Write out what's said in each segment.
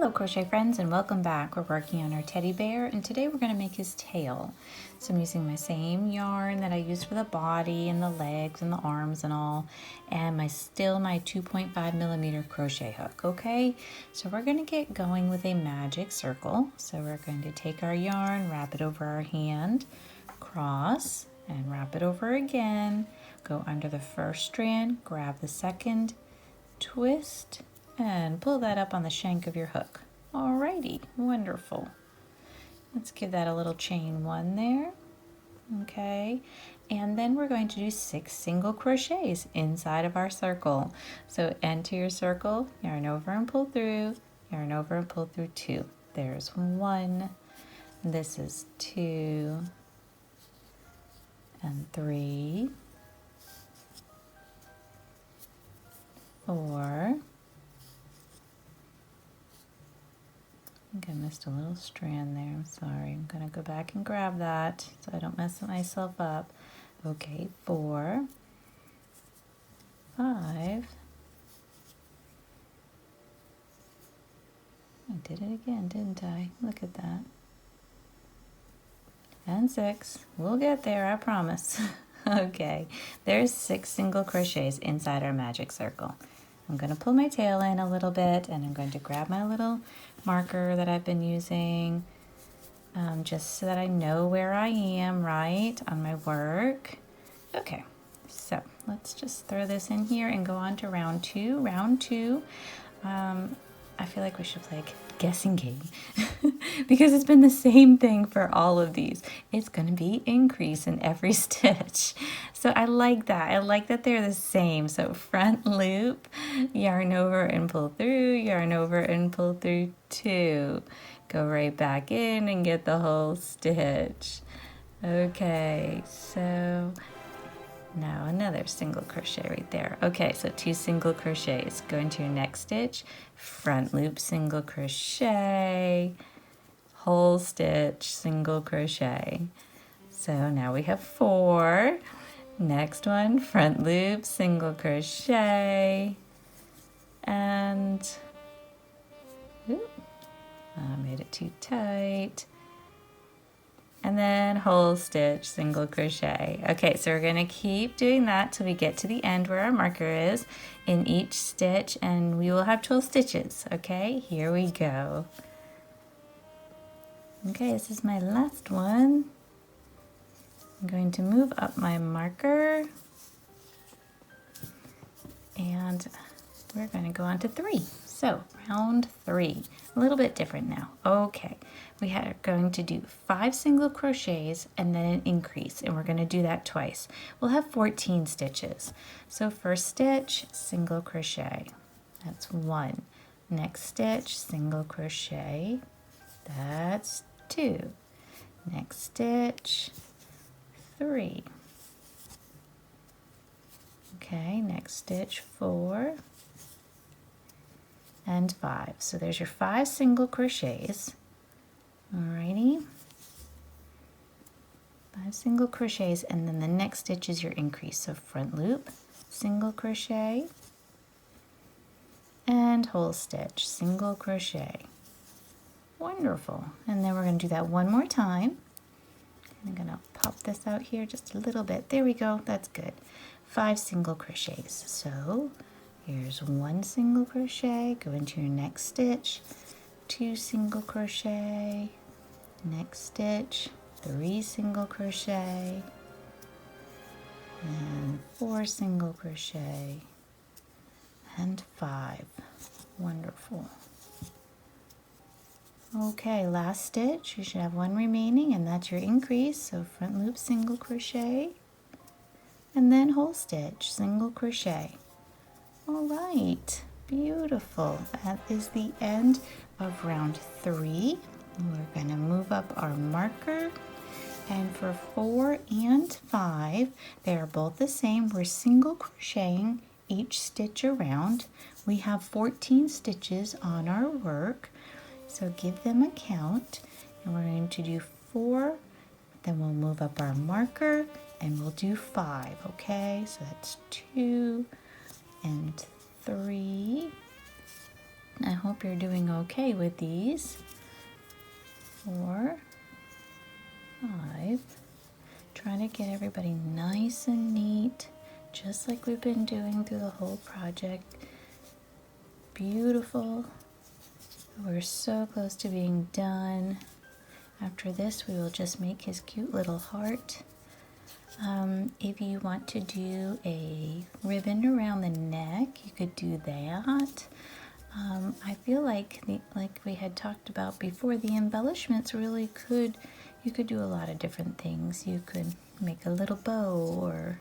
Hello crochet friends and welcome back. We're working on our teddy bear and today we're going to make his tail. So I'm using my same yarn that I used for the body and the legs and the arms and all, and my 2.5 millimeter crochet hook. Okay, so we're going to get going with a magic circle. So we're going to take our yarn, wrap it over our hand, cross, and wrap it over again. Go under the first strand, grab the second, twist, and pull that up on the shank of your hook. Alrighty, wonderful. Let's give that a little chain one there. Okay, and then we're going to do 6 single crochets inside of our circle. So enter your circle, yarn over and pull through, yarn over and pull through 2. There's 1, this is 2, and 3, 4, I think I missed a little strand there. I'm sorry. I'm going to go back and grab that so I don't mess myself up. Okay, 4, 5. I did it again, didn't I? Look at that. And 6. We'll get there, I promise. Okay, there's 6 single crochets inside our magic circle. I'm going to pull my tail in a little bit and I'm going to grab my little marker that I've been using just so that I know where I am, right, on my work. Okay, so let's just throw this in here and go on to round 2. Round 2, I feel like we should play a guessing game because it's been the same thing for all of these. It's going to be increase in every stitch. So I like that. I like that they're the same. So front loop, yarn over and pull through, yarn over and pull through 2. Go right back in and get the whole stitch. Okay, so now another single crochet right there. Okay, so 2 single crochets. Go into your next stitch, front loop, single crochet, whole stitch, single crochet. So now we have 4. Next one, front loop, single crochet, and I made it too tight. And then whole stitch, single crochet. Okay, so we're gonna keep doing that till we get to the end where our marker is in each stitch, and we will have 12 stitches. Okay, here we go. Okay, this is my last one. I'm going to move up my marker and we're going to go on to 3. So round 3, a little bit different now. Okay, we are going to do 5 single crochets and then an increase, and we're going to do that twice. We'll have 14 stitches. So first stitch, single crochet, that's 1. Next stitch, single crochet, that's 2. Next stitch, 3. Okay, next stitch, 4 and 5. So there's your 5 single crochets. Alrighty, 5 single crochets, and then the next stitch is your increase. So front loop, single crochet, and whole stitch, single crochet. Wonderful. And then we're going to do that one more time. I'm going to pop this out here just a little bit. There we go. That's good. 5 single crochets. So here's 1 single crochet. Go into your next stitch. 2 single crochet. Next stitch. 3 single crochet. And 4 single crochet. And 5. Wonderful. Okay, last stitch, you should have 1 remaining, and that's your increase. So front loop, single crochet, and then whole stitch, single crochet. All right, beautiful. That is the end of round 3. We're going to move up our marker, and for 4 and 5, they are both the same. We're single crocheting each stitch around. We have 14 stitches on our work. So give them a count, and we're going to do 4, then we'll move up our marker and we'll do 5, okay? So that's 2 and 3 I hope you're doing okay with these. 4, 5. Trying to get everybody nice and neat, just like we've been doing through the whole project. Beautiful. We're so close to being done. After this, we will just make his cute little heart. If you want to do a ribbon around the neck, you could do that. I feel like we had talked about before, the embellishments really you could do a lot of different things. You could make a little bow, or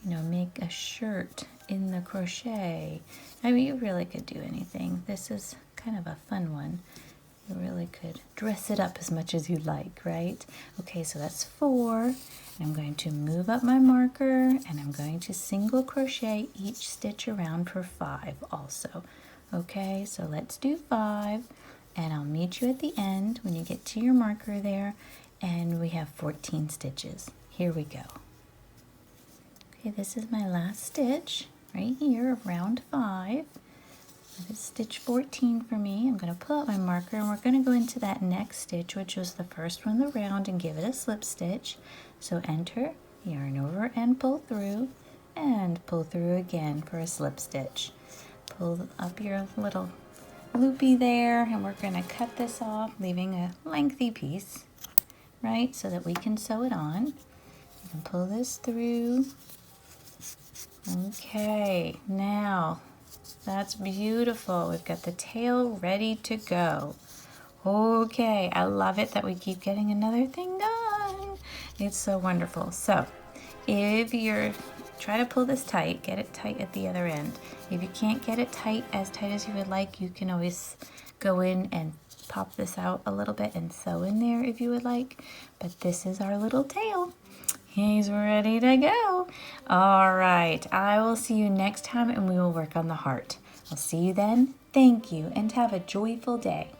make a shirt in the crochet. I mean, you really could do anything. This is kind of a fun one. You really could dress it up as much as you like, right? Okay, so that's 4. I'm going to move up my marker, and I'm going to single crochet each stitch around for 5 also. Okay, so let's do 5, and I'll meet you at the end when you get to your marker there, and we have 14 stitches. Here we go. Okay, this is my last stitch right here of round 5. That is stitch 14 for me. I'm going to pull out my marker, and we're going to go into that next stitch, which was the first one in the round, and give it a slip stitch. So enter, yarn over and pull through again for a slip stitch. Pull up your little loopy there, and we're going to cut this off, leaving a lengthy piece, right, so that we can sew it on. You can pull this through. Okay, now that's beautiful. We've got the tail ready to go. Okay, I love it that we keep getting another thing done. It's so wonderful. So if you're try to pull this tight, get it tight at the other end. If you can't get it tight as you would like, you can always go in and pop this out a little bit and sew in there if you would like. But this is our little tail. He's ready to go. All right, I will see you next time, and we will work on the heart. I'll see you then. Thank you, and have a joyful day.